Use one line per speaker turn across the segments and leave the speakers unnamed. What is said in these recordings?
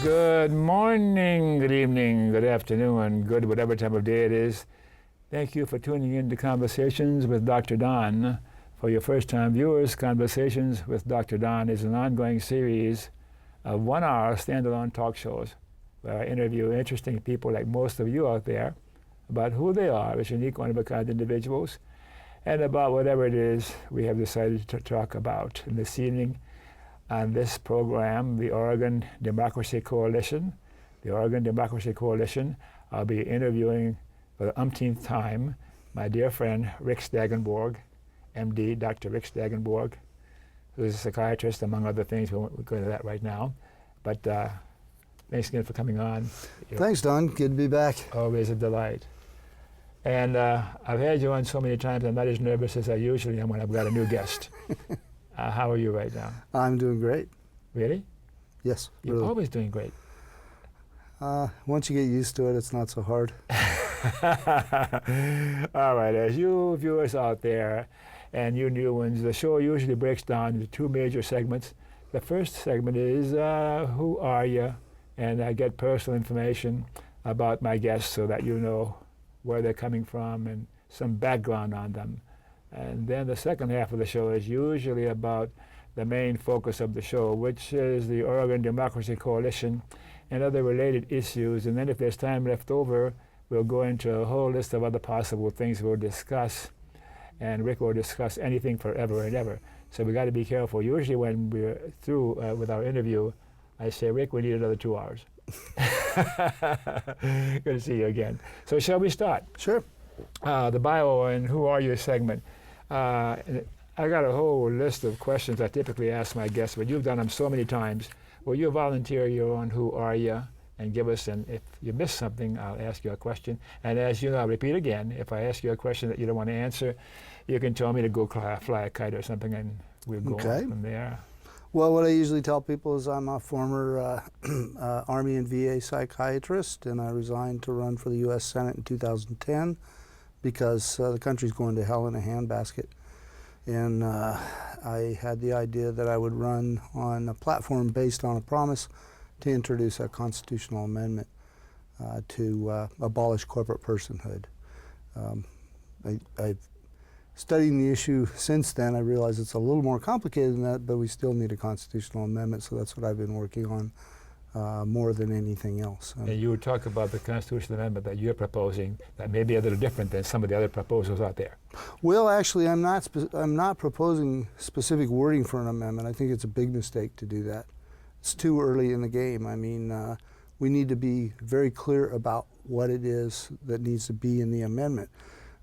Good morning, good evening, good afternoon, good whatever time of day it is. Thank you for tuning in to Conversations with Dr. Don. For your first-time viewers, Conversations with Dr. Don is an ongoing series of one-hour standalone talk shows where I interview interesting people like most of you out there about who they are as unique, one-of-a-kind individuals and about whatever it is we have decided to talk about. And this evening on this program, the Oregon Democracy Coalition, I'll be interviewing for the umpteenth time my dear friend Rick Stagenborg, MD, Dr. Rick Stagenborg, who's a psychiatrist, among other things. We won't go into that right now. But thanks again for coming on.
Thanks, Don. Good to be back.
Always a delight. And I've had you on so many times, I'm not as nervous as I usually am when I've got a new guest. How are you right now?
I'm doing great.
Really?
Yes.
You're
really.
always doing great.
Once you get used to it, it's not so hard.
All right, as you viewers out there and you new ones, the show usually breaks down into two major segments. The first segment is who are you? And I get personal information about my guests so that you know where they're coming from and some background on them. And then the second half of the show is usually about the main focus of the show, which is the Oregon Democracy Coalition and other related issues. And then if there's time left over, we'll go into a whole list of other possible things we'll discuss. And Rick will discuss anything forever and ever. So we got to be careful. Usually when we're through with our interview, I say, Rick, we need another 2 hours. Good to see you again. So shall we start?
Sure.
The bio and who are you segment. I got a whole list of questions I typically ask my guests, but you've done them so many times. Will you volunteer your own who are you and give us, and if you miss something, I'll ask you a question. And as you know, I'll repeat again, if I ask you a question that you don't want to answer, you can tell me to go fly a kite or something, and we'll go on from there.
Well, what I usually tell people is I'm a former Army and VA psychiatrist, and I resigned to run for the U.S. Senate in 2010 because the country's going to hell in a handbasket. And I had the idea that I would run on a platform based on a promise to introduce a constitutional amendment to abolish corporate personhood. I've studying the issue since then, I realize it's a little more complicated than that, but we still need a constitutional amendment, so that's what I've been working on more than anything else.
And you would talk about the constitutional amendment that you're proposing that may be a little different than some of the other proposals out there.
Well, actually, I'm not proposing specific wording for an amendment. I think it's a big mistake to do that. It's too early in the game. I mean, we need to be very clear about what it is that needs to be in the amendment.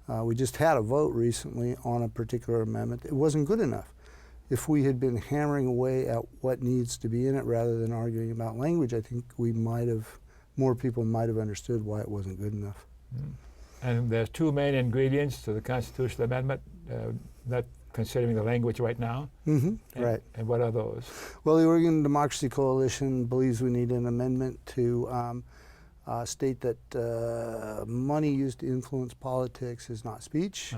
We just had a vote recently on a particular amendment. It wasn't good enough. If we had been hammering away at what needs to be in it rather than arguing about language, I think more people might have understood why it wasn't good enough.
Mm. And there's two main ingredients to the constitutional amendment, not considering the language right now.
Mm-hmm. Right.
And what are those?
Well, the Oregon Democracy Coalition believes we need an amendment to state that money used to influence politics is not speech,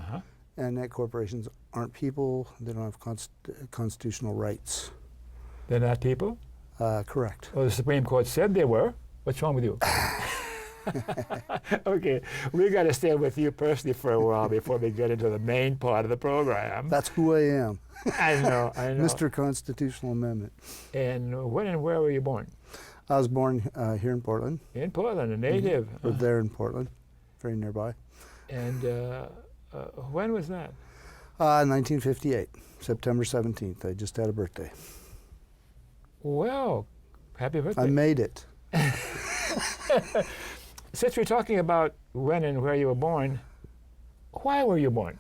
and that corporations aren't people. They don't have constitutional rights.
They're not people?
Correct.
Well, the Supreme Court said they were. What's wrong with you? Okay, we got to stay with you personally for a while before we get into the main part of the program.
That's who I am.
I know.
Mr. Constitutional Amendment.
And when and where were you born?
I was born here in Portland.
In Portland, a native.
Lived there in Portland, very nearby.
And when was that?
1958, September 17th. I just had a birthday.
Well, happy birthday.
I made it.
Since we're talking about when and where you were born, why were you born?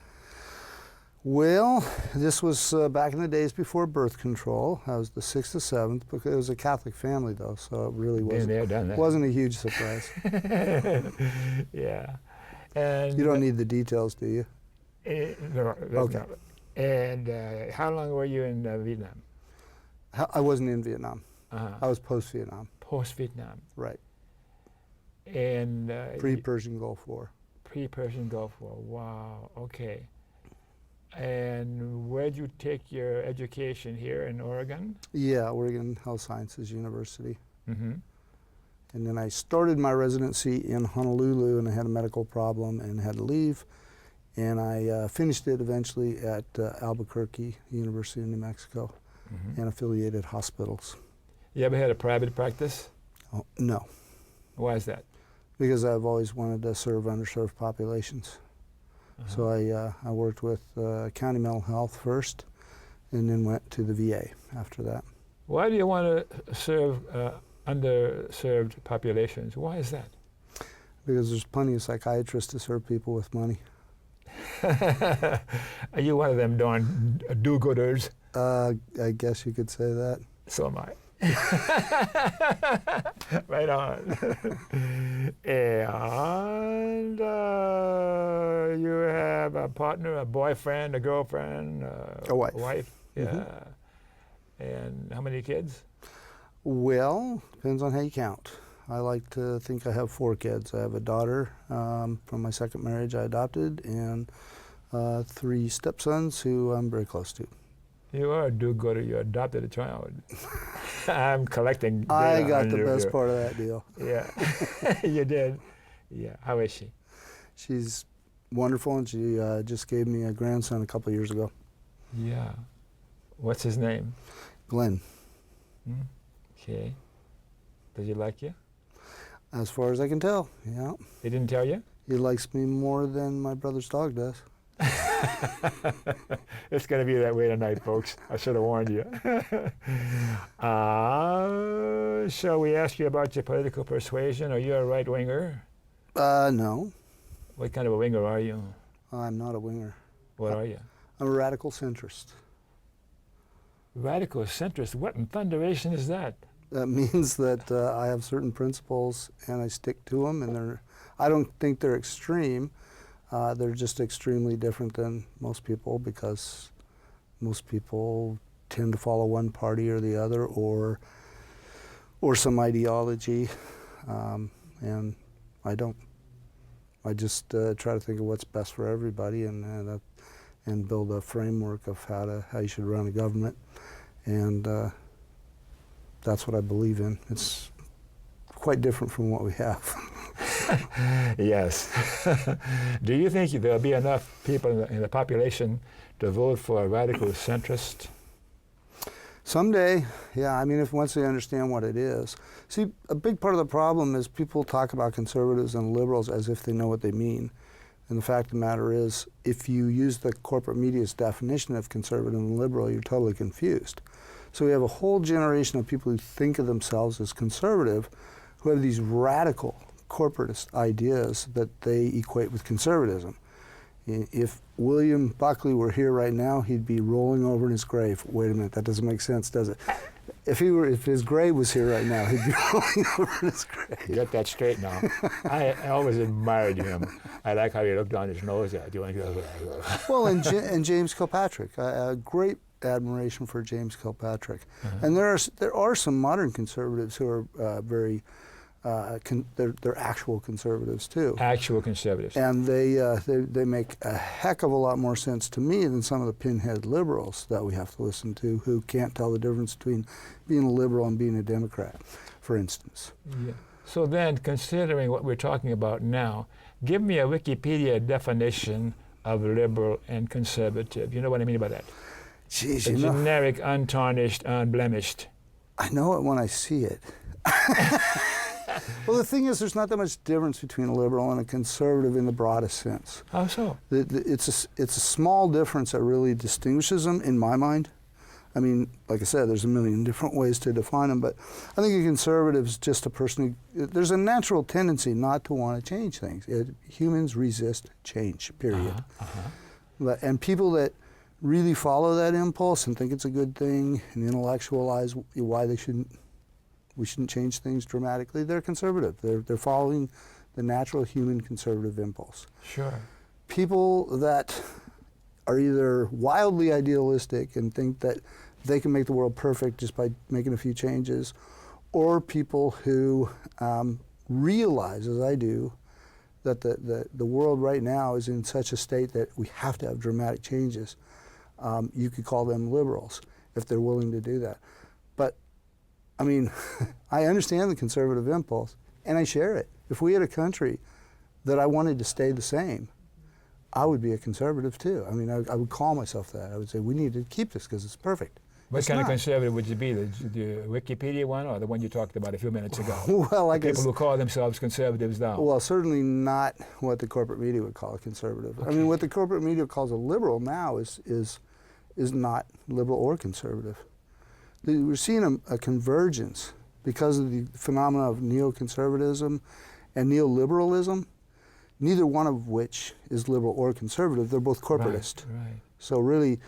Well, this was back in the days before birth control. I was the 6th or 7th, because it was a Catholic family, though, so it really wasn't a huge surprise.
Yeah. And
you don't need the details, do you?
No,
okay.
Not. And how long were you in Vietnam?
I wasn't in Vietnam. I was post-Vietnam.
Post-Vietnam.
Right.
And
pre-Persian Gulf War.
Pre-Persian Gulf War. Wow. Okay. And where did you take your education here in Oregon?
Yeah, Oregon Health Sciences University.
Mm-hmm.
And then I started my residency in Honolulu, and I had a medical problem and had to leave. And I finished it eventually at Albuquerque, University of New Mexico, and affiliated hospitals.
You ever had a private practice?
Oh, no,
Why is that?
because I've always wanted to serve underserved populations. So I worked with county mental health first, and then went to the VA after that.
Why do you want to serve underserved populations? Why is that?
Because there's plenty of psychiatrists to serve people with money.
Are you one of them darn do-gooders?
I guess you could say that.
So am I. Right on. And you have a partner, a boyfriend, a girlfriend,
A wife.
Wife, yeah. And how many kids?
Well, depends on how you count. I like to think I have 4 kids. I have a daughter from my second marriage I adopted, and 3 stepsons who I'm very close to.
You are a do-gooder. You adopted a child. I'm collecting data
I got
on
the
you
best
here.
part of that deal.
Yeah, you did. Yeah, how is she?
She's wonderful, and she just gave me a grandson a couple years ago.
Yeah. What's his name?
Glenn.
Okay. Does he like you?
As far as I can tell, yeah.
He didn't tell you?
He likes me more than my brother's dog does.
It's going to be that way tonight, folks. I should have warned you. Shall we ask you about your political persuasion? Are you a right-winger?
No,
What kind of a winger are you?
I'm not a winger.
What are you?
I'm a radical centrist.
Radical centrist? What in thunderation is that?
That means that I have certain principles and I stick to them, and I don't think they're extreme. They're just extremely different than most people, because most people tend to follow one party or the other, or some ideology, and I don't. I just try to think of what's best for everybody, and build a framework of how you should run a government, and that's what I believe in. It's quite different from what we have.
Yes. Do you think there'll be enough people in the population to vote for a radical centrist?
Someday, yeah. I mean, once they understand what it is. See, a big part of the problem is people talk about conservatives and liberals as if they know what they mean. And the fact of the matter is, if you use the corporate media's definition of conservative and liberal, you're totally confused. So we have a whole generation of people who think of themselves as conservative, who have these radical corporatist ideas that they equate with conservatism. If William Buckley were here right now, he'd be rolling over in his grave. Wait a minute, that doesn't make sense, does it? If his grave was here right now, he'd be rolling over in his grave.
Get that straight now. I always admired him. I like how he looked down his nose at you.
Well, and James Kilpatrick, a great admiration for James Kilpatrick. And there are some modern conservatives who are very. They're actual conservatives too.
Actual conservatives.
And they make a heck of a lot more sense to me than some of the pinhead liberals that we have to listen to, who can't tell the difference between being a liberal and being a Democrat, for instance.
Yeah. So then, considering what we're talking about now, give me a Wikipedia definition of liberal and conservative. You know what I mean by that?
Jeez,
A generic, untarnished, unblemished.
I know it when I see it. Well, the thing is, there's not that much difference between a liberal and a conservative in the broadest sense.
How so?
It's a small difference that really distinguishes them, in my mind. I mean, like I said, there's a million different ways to define them, but I think a conservative is just a person who, there's a natural tendency not to want to change things. Humans resist change, period. And people that really follow that impulse and think it's a good thing and intellectualize why we shouldn't change things dramatically, they're conservative. They're following the natural human conservative impulse.
Sure.
People that are either wildly idealistic and think that they can make the world perfect just by making a few changes, or people who realize, as I do, that the world right now is in such a state that we have to have dramatic changes. You could call them liberals if they're willing to do that. But I mean, I understand the conservative impulse, and I share it. If we had a country that I wanted to stay the same, I would be a conservative too. I mean, I would call myself that. I would say, we need to keep this because it's perfect.
What
It's
kind of
not.
conservative would you be? The Wikipedia one or the one you talked about a few minutes ago?
Well, I
People
guess,
who call themselves conservatives now.
well, certainly not what the corporate media would call a conservative. I mean, what the corporate media calls a liberal now is not liberal or conservative. We're seeing a convergence because of the phenomena of neoconservatism and neoliberalism, neither one of which is liberal or conservative. They're both corporatist.
Right.
So really,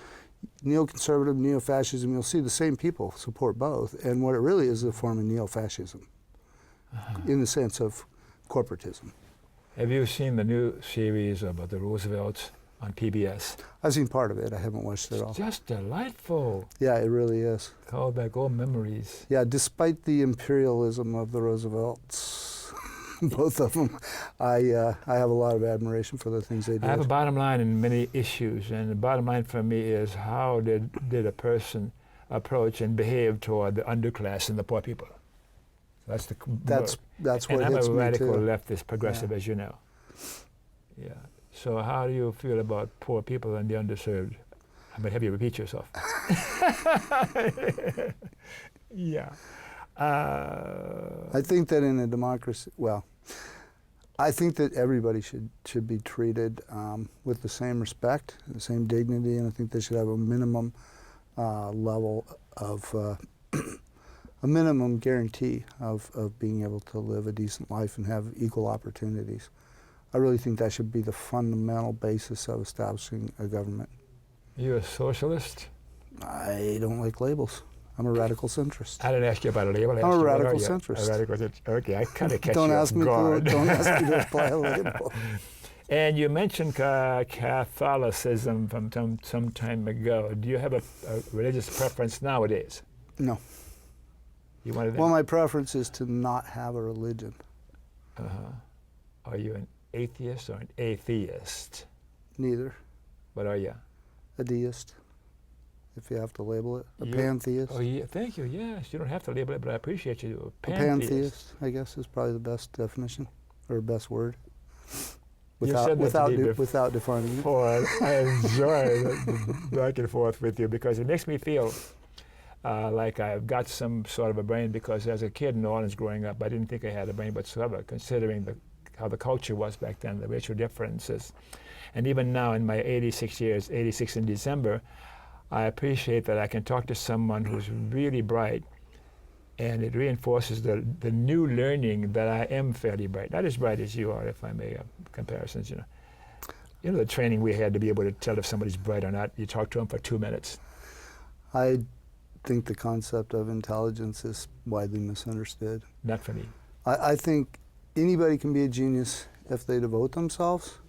neoconservative, neo-fascism, you'll see the same people support both. And what it really is a form of neo-fascism in the sense of corporatism.
Have you seen the new series about the Roosevelts on PBS?
I've seen part of it. I haven't watched it all.
It's just delightful.
Yeah, it really is.
Called back old memories.
Yeah, despite the imperialism of the Roosevelts, both of them, I have a lot of admiration for the things they did.
I have a bottom line in many issues, and the bottom line for me is how did a person approach and behave toward the underclass and the poor people? That's
That's
and
what
I'm
hits
a
me
radical
too.
leftist progressive,
Yeah.
as you know. Yeah. So how do you feel about poor people and the underserved? I'm gonna have you repeat yourself. Yeah.
I think that in a democracy, well, I think that everybody should be treated with the same respect, the same dignity, and I think they should have a minimum level of a minimum guarantee of being able to live a decent life and have equal opportunities. I really think that should be the fundamental basis of establishing a government.
You a socialist?
I don't like labels. I'm a radical centrist.
I didn't ask you about a label. I
I'm a
asked you, what
radical
are you?
centrist.
A radical centrist. Okay, I kind of catch
Don't
you
ask
off
me.
guard.
Don't ask me to apply a label.
And you mentioned Catholicism from some time ago. Do you have a religious preference nowadays?
No.
You wanted
Well, my preference is to not have a religion.
Are you an atheist or an atheist?
Neither.
What are you?
A deist, if you have to label it. A
You-
pantheist.
Oh, yeah, thank you. Yes, you don't have to label it, but I appreciate you.
A pantheist, I guess, is probably the best definition or best word.
said that to me
Without defining it.
Boy, I enjoy the back and forth with you because it makes me feel like I've got some sort of a brain, because as a kid in New Orleans growing up, I didn't think I had a brain whatsoever, considering how the culture was back then, the racial differences. And even now in my 86 years, 86 in December, I appreciate that I can talk to someone who's really bright, and it reinforces the new learning that I am fairly bright. Not as bright as you are, if I may, comparisons, you know. You know the training we had to be able to tell if somebody's bright or not. You talk to them for 2 minutes.
I think the concept of intelligence is widely misunderstood.
Not for me.
I think anybody can be a genius if they devote themselves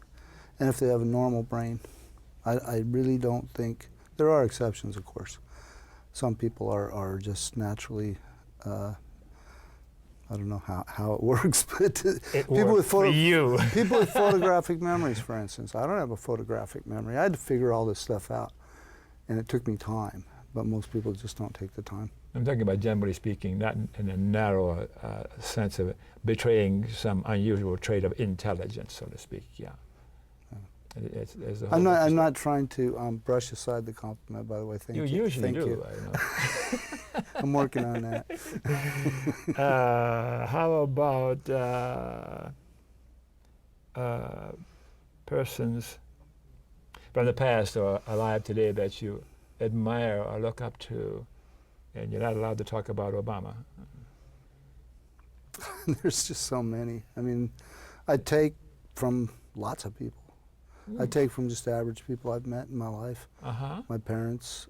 and if they have a normal brain. I really don't think, there are exceptions, of course. Some people are just naturally, I don't know how it works, but people with people with photographic memories, for instance. I don't have a photographic memory. I had to figure all this stuff out, and it took me time. But most people just don't take the time.
I'm talking about generally speaking, not in a narrow sense of betraying some unusual trait of intelligence, so to speak. Yeah. It's a whole
I'm not trying to brush aside the compliment, by the way. Thank you.
You usually
Thank
do.
you.
I know.
I'm working on that.
How about persons from the past or alive today that you admire or look up to, and you're not allowed to talk about Obama?
There's just so many. I mean, I take from lots of people. I take from just average people I've met in my life. My parents,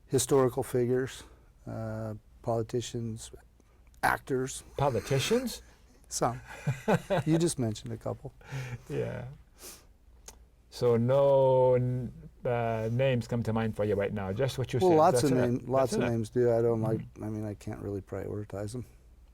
historical figures, politicians, actors.
Politicians?
Some. You just mentioned a couple.
Yeah. So no names come to mind for you right now. Just what you said.
Well, lots
That's
of
enough.
names. Lots
That's
of
enough.
names do. I don't like. I mean, I can't really prioritize them.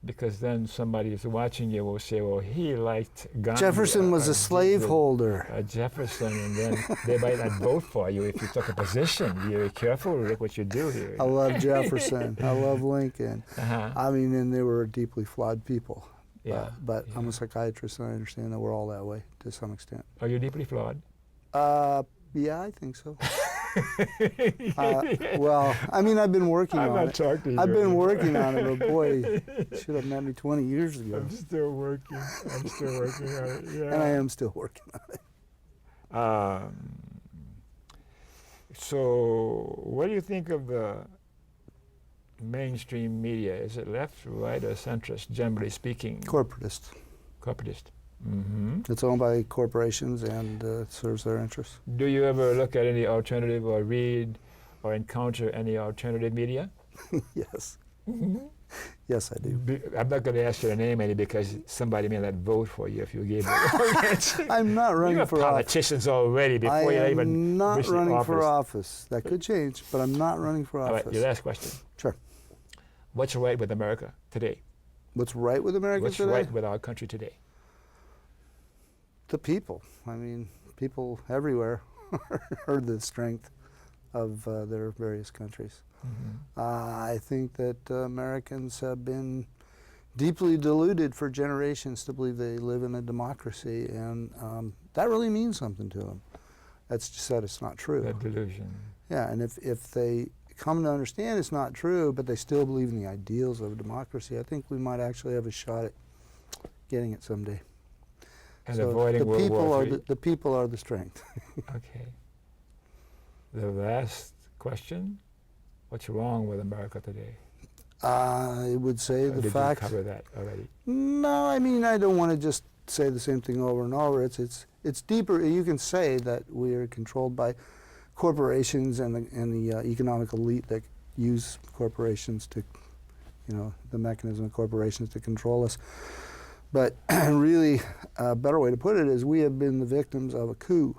Because then somebody is watching you will say, well, he liked Gandhi.
Jefferson was a slaveholder.
Jefferson, and then they might not vote for you if you took a position. You're careful with what you do here.
I love Jefferson. I love Lincoln.
Uh-huh.
I mean, and they were deeply flawed people.
Yeah.
But I'm a psychiatrist, and I understand that we're all that way to some extent.
Are you deeply flawed?
Yeah, I think so. Well, I mean, I've been working
I'm
on
not
it.
talking to you.
I've been working on it, but boy, you should have met me 20 years ago.
I'm still working. I'm still working on it. Yeah.
And I am still working on it.
So, what do you think of the mainstream media? Is it left, right, or centrist, generally speaking?
Corporatist.
Corporatist. Mm-hmm.
It's owned by corporations and serves their interests.
Do you ever look at any alternative or read or encounter any alternative media?
Yes.
Mm-hmm.
Yes, I do.
I'm not going to ask you to name any because somebody may not vote for you if you gave it.
I'm not running
You're
for
politicians already before you even
I'm not
reach the
running for
office.
office. That could change, but I'm not running for
All
office.
right, your last question.
Sure.
What's right with America today?
What's right with America
What's
today?
right with our country today?
The people. I mean, people everywhere are the strength of their various countries.
Mm-hmm.
I think that Americans have been deeply deluded for generations to believe they live in a democracy, and that really means something to them. That's just that it's not true.
That delusion.
Yeah, and if they come to understand it's not true, but they still believe in the ideals of democracy, I think we might actually have a shot at getting it someday.
And
So
avoiding World War III.
the people are the strength.
Okay. The last question. What's wrong with America today?
I would say
Or
the
did
fact.
you cover that already?
No, I mean, I don't want to just say the same thing over and over. It's deeper. You can say that we are controlled by corporations and the economic elite that use corporations to, the mechanism of corporations to control us. But really, a better way to put it is we have been the victims of a coup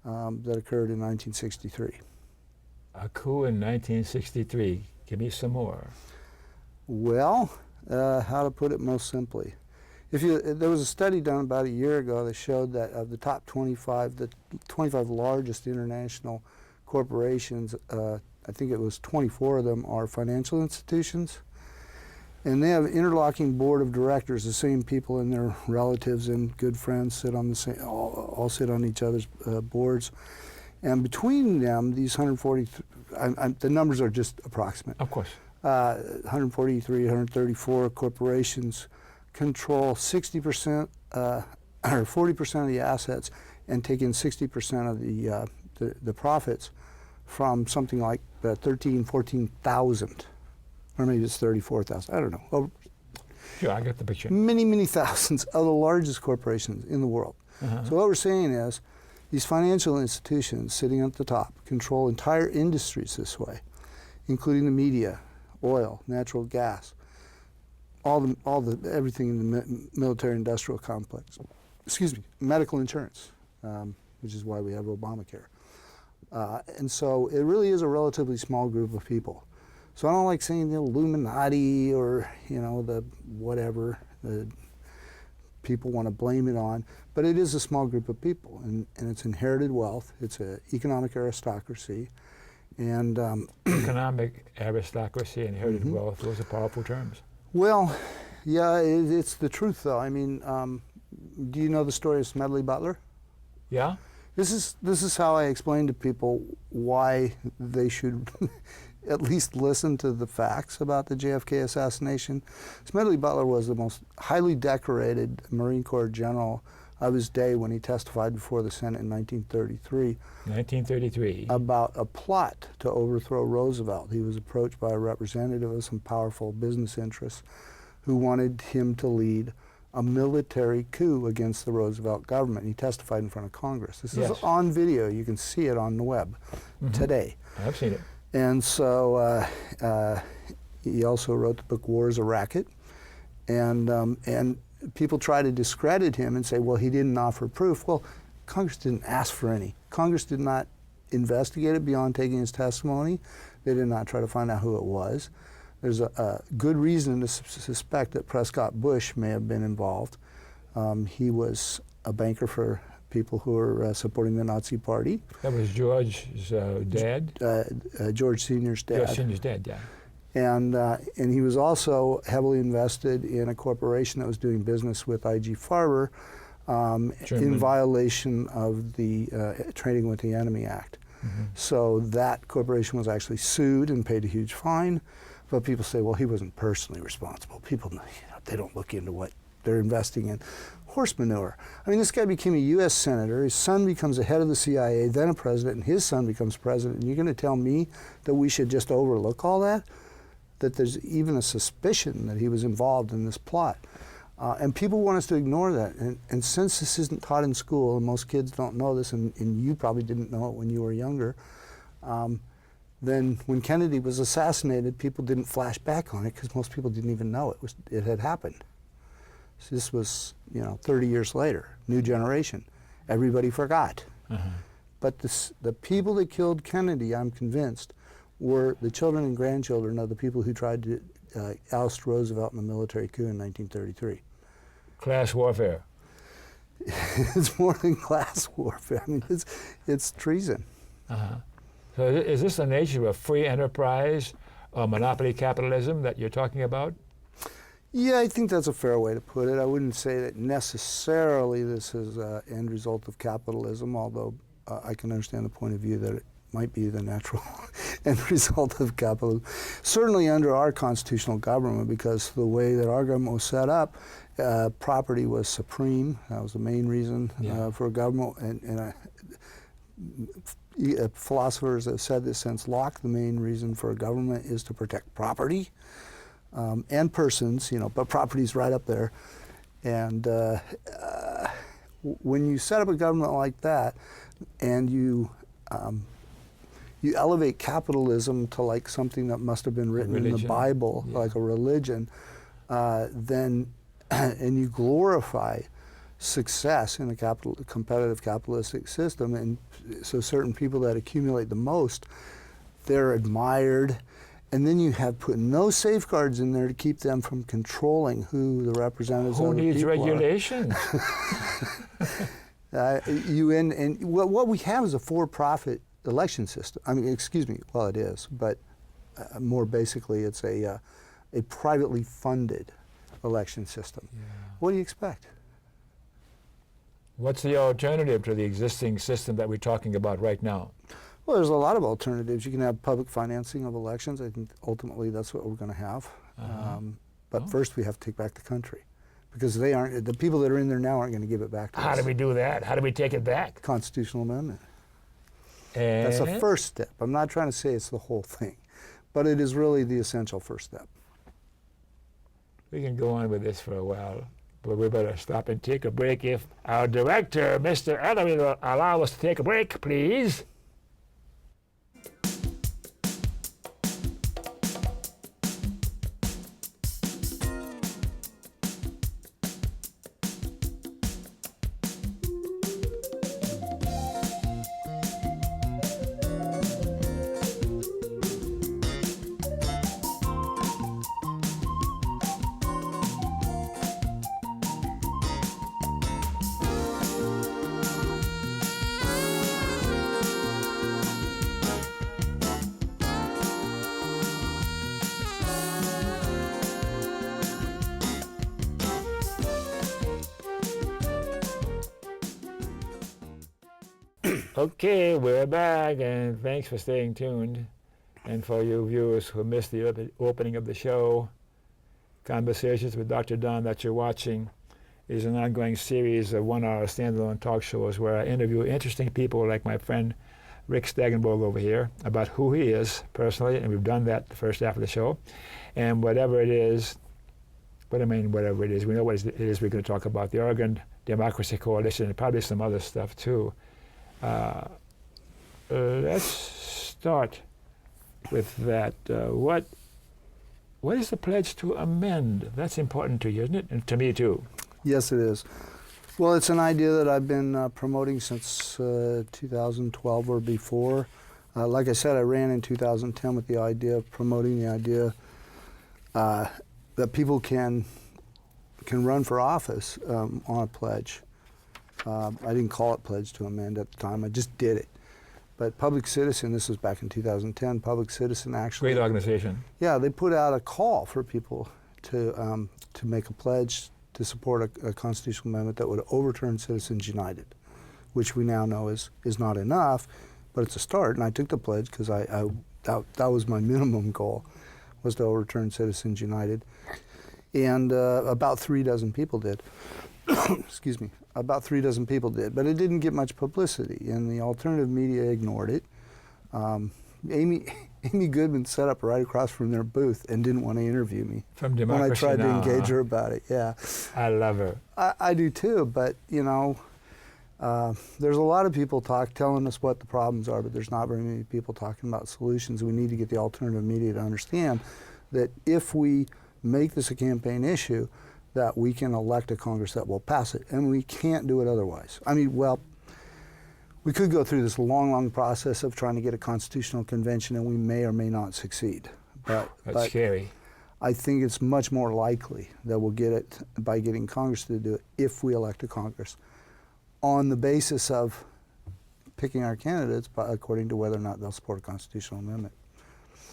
that occurred in 1963.
A coup in 1963. Give me some more.
Well, how to put it most simply. There was a study done about a year ago that showed that of the top 25, the 25 largest international corporations, I think it was 24 of them are financial institutions. And they have an interlocking board of directors. The same people and their relatives and good friends sit on the same, all sit on each other's boards. And between them, these 140, the numbers are just approximate.
Of course.
143, 134 corporations control 60% or 40% of the assets and take in 60% of the profits from something like 14,000. Or maybe it's 34,000, I don't know.
Sure, I get the picture.
Many, many thousands of the largest corporations in the world.
Uh-huh.
So what we're saying is these financial institutions sitting at the top control entire industries this way, including the media, oil, natural gas, everything in the military-industrial complex. Excuse me, medical insurance, which is why we have Obamacare. And so it really is a relatively small group of people. So I don't like saying the Illuminati or, the whatever the people want to blame it on, but it is a small group of people, and it's inherited wealth. It's an economic aristocracy. And
economic aristocracy, inherited
Mm-hmm.
wealth, those are powerful terms.
well, yeah, it's the truth, though. I mean, do you know the story of Smedley Butler?
Yeah?
This is how I explain to people why they should at least listen to the facts about the JFK assassination. Smedley Butler was the most highly decorated Marine Corps general of his day when he testified before the Senate in 1933.
1933.
About a plot to overthrow Roosevelt. He was approached by a representative of some powerful business interests who wanted him to lead a military coup against the Roosevelt government. He testified in front of Congress. This
Yes.
is on video. You can see it on the web today.
I've seen it.
And so he also wrote the book War is a Racket. And people try to discredit him and say, well, he didn't offer proof. Well, Congress didn't ask for any. Congress did not investigate it beyond taking his testimony. They did not try to find out who it was. There's a good reason to suspect that Prescott Bush may have been involved. He was a banker for people who were supporting the Nazi Party.
That was George's dad?
George Sr.'s dad.
George Sr.'s dad, yeah.
And he was also heavily invested in a corporation that was doing business with I.G. Farber in violation of the Trading with the Enemy Act. Mm-hmm. So that corporation was actually sued and paid a huge fine. But people say, well, he wasn't personally responsible. People, they don't look into what they're investing in. Horse manure. I mean, this guy became a U.S. senator. His son becomes the head of the CIA, then a president, and his son becomes president. And you're going to tell me that we should just overlook all that? That there's even a suspicion that he was involved in this plot. And people want us to ignore that. And since this isn't taught in school, and most kids don't know this, and you probably didn't know it when you were younger, then when Kennedy was assassinated, people didn't flash back on it because most people didn't even know it had happened. So this was, 30 years later, new generation. Everybody forgot. Uh-huh. But the people that killed Kennedy, I'm convinced, were the children and grandchildren of the people who tried to oust Roosevelt in the military coup in 1933.
Class warfare.
It's more than class warfare. I mean, it's treason.
Uh-huh. So is this the nature of free enterprise or monopoly capitalism that you're talking about?
Yeah, I think that's a fair way to put it. I wouldn't say that necessarily this is an end result of capitalism, although I can understand the point of view that it might be the natural end result of capitalism. Certainly under our constitutional government, because the way that our government was set up, property was supreme. That was the main reason for a government. And philosophers have said this since Locke, the main reason for a government is to protect property. And persons, but property's right up there. And when you set up a government like that, and you elevate capitalism to like something that must have been written in the Bible, like a religion, then and you glorify success in a competitive capitalistic system, and so certain people that accumulate the most, they're admired. And then you have put no safeguards in there to keep them from controlling who the representatives of the people are. Who needs
regulation?
What we have is a for-profit election system. I mean, excuse me, well it is, but more basically it's a privately funded election system. Yeah. What do you expect?
What's the alternative to the existing system that we're talking about right now?
Well, there's a lot of alternatives. You can have public financing of elections. I think ultimately that's what we're going to have. But first we have to take back the country, because the people that are in there now aren't going to give it back to us.
How do we do that? How do we take it back?
Constitutional amendment. That's the first step. I'm not trying to say it's the whole thing, but it is really the essential first step.
We can go on with this for a while, but we better stop and take a break. If our director, Mr. Ellery, will allow us to take a break, please. Okay, we're back, and thanks for staying tuned. And for you viewers who missed the opening of the show, Conversations with Dr. Don that you're watching is an ongoing series of one-hour standalone talk shows where I interview interesting people like my friend Rick Stegenborg over here about who he is personally, and we've done that the first half of the show. And whatever it is, we know what it is we're going to talk about, the Oregon Democracy Coalition, and probably some other stuff too. Let's start with that. What is the pledge to amend? That's important to you, isn't it? And to me too.
Yes, it is. Well, it's an idea that I've been promoting since 2012 or before. Like I said, I ran in 2010 with the idea of promoting the idea that people can run for office on a pledge. I didn't call it pledge to amend at the time. I just did it. But Public Citizen, this was back in 2010, Public Citizen actually.
Great organization.
Yeah, they put out a call for people to make a pledge to support a constitutional amendment that would overturn Citizens United, which we now know is not enough, but it's a start. And I took the pledge because that was my minimum goal, was to overturn Citizens United. And about 36 people did. Excuse me. About 36 people did, but it didn't get much publicity, and the alternative media ignored it. Amy Goodman sat up right across from their booth and didn't want to interview me
From Democracy
when I tried to
Now,
engage
huh?
her about it. Yeah,
I love her.
I do too. But you know, there's a lot of people telling us what the problems are, but there's not very many people talking about solutions. We need to get the alternative media to understand that if we make this a campaign issue, that we can elect a Congress that will pass it, and we can't do it otherwise. I mean, well, we could go through this long process of trying to get a constitutional convention, and we may or may not succeed.
That's
but
scary.
I think it's much more likely that we'll get it by getting Congress to do it if we elect a Congress on the basis of picking our candidates according to whether or not they'll support a constitutional amendment.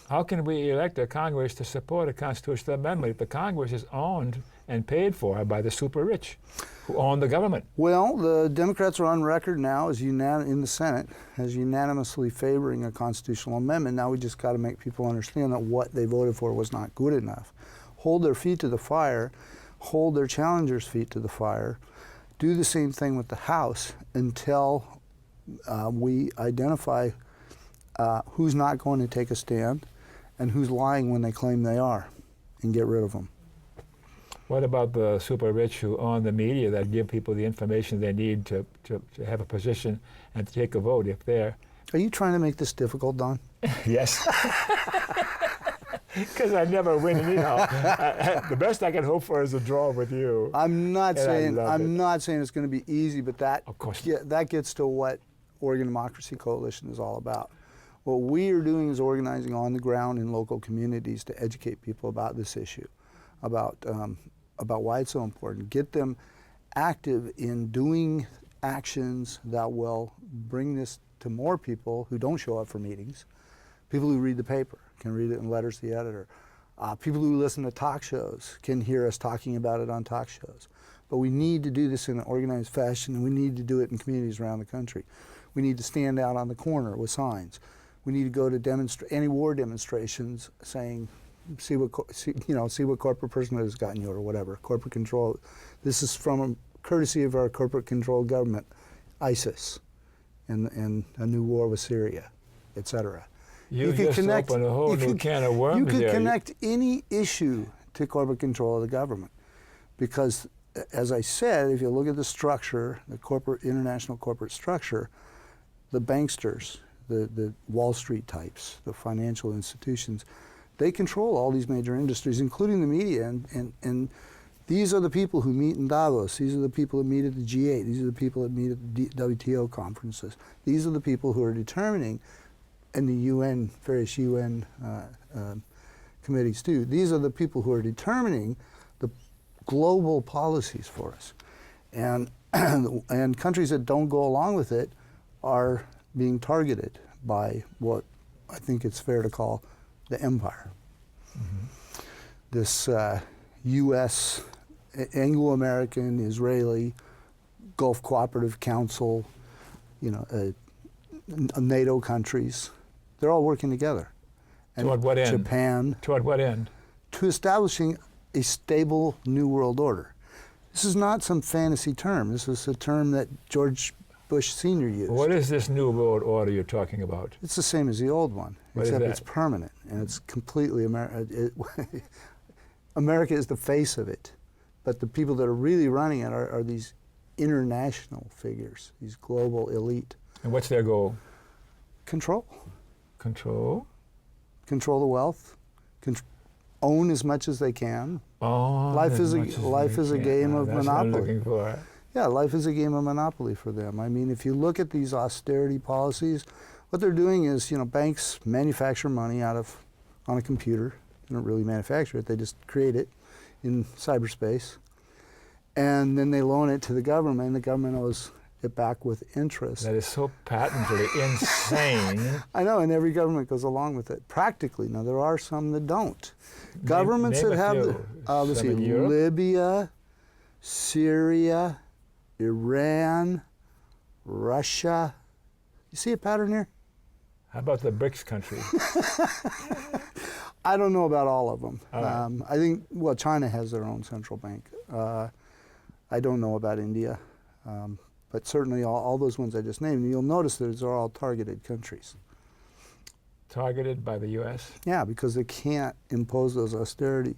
How can we elect a Congress to support a constitutional amendment if the Congress is owned and paid for by the super rich who own the government?
Well, the Democrats are on record now as in the Senate as unanimously favoring a constitutional amendment. Now we just got to make people understand that what they voted for was not good enough. Hold their feet to the fire, hold their challengers' feet to the fire, do the same thing with the House until we identify who's not going to take a stand and who's lying when they claim they are, and get rid of them.
What about the super rich who own the media that give people the information they need to have a position and to take a vote if they're...
Are you trying to make this difficult, Don?
Yes. Because I never win anyhow. The best I can hope for is a draw with you.
I'm not saying
it's
it's going to be easy, but
Of course.
that gets to what Oregon Democracy Coalition is all about. What we are doing is organizing on the ground in local communities to educate people about this issue, about why it's so important. Get them active in doing actions that will bring this to more people who don't show up for meetings, people who read the paper, can read it in letters to the editor, people who listen to talk shows can hear us talking about it on talk shows. But we need to do this in an organized fashion, and we need to do it in communities around the country. We need to stand out on the corner with signs. We need to go to anti-war demonstrations saying, see what corporate personhood has gotten you, or whatever, corporate control. This is from a courtesy of our corporate controlled government, ISIS, and a new war with Syria, etc.
You just opened a whole new can of worms
You can
there.
connect any issue to corporate control of the government, because, as I said, if you look at the structure, the international corporate structure, the banksters, the Wall Street types, the financial institutions, they control all these major industries, including the media. And these are the people who meet in Davos. These are the people that meet at the G8. These are the people that meet at the WTO conferences. These are the people who are determining, and the UN, various UN committees too, these are the people who are determining the global policies for us. And, and countries that don't go along with it are being targeted by what I think it's fair to call the empire. Mm-hmm. This U.S., Anglo-American, Israeli, Gulf Cooperative Council, NATO countries, they're all working together. And
Toward what end?
Japan.
Toward what end?
To establishing a stable new world order. This is not some fantasy term. This is a term that George Bush Sr. used.
What is this new world order you're talking about?
It's the same as the old one, except it's permanent and it's completely America is the face of it, but the people that are really running it are these international figures, these global elite.
And what's their goal?
Control.
Control?
Control the wealth. Own as much as they can.
Oh,
life is a game of
That's
monopoly.
what I'm looking for.
Yeah, life is a game of monopoly for them. I mean, if you look at these austerity policies, what they're doing is, banks manufacture money on a computer. They don't really manufacture it. They just create it in cyberspace. And then they loan it to the government, and the government owes it back with interest.
That is so patently insane.
I know, and every government goes along with it. Practically. Now, there are some that don't. Governments
name
that
a
have,
few.
let's
Some
see,
in Europe?
Libya, Syria, Iran, Russia. You see a pattern here?
How about the BRICS countries?
I don't know about all of them.
All right.
I think, well, China has their own central bank. I don't know about India. But certainly all those ones I just named, you'll notice those are all targeted countries.
Targeted by the U.S.?
Yeah, because they can't impose those austerity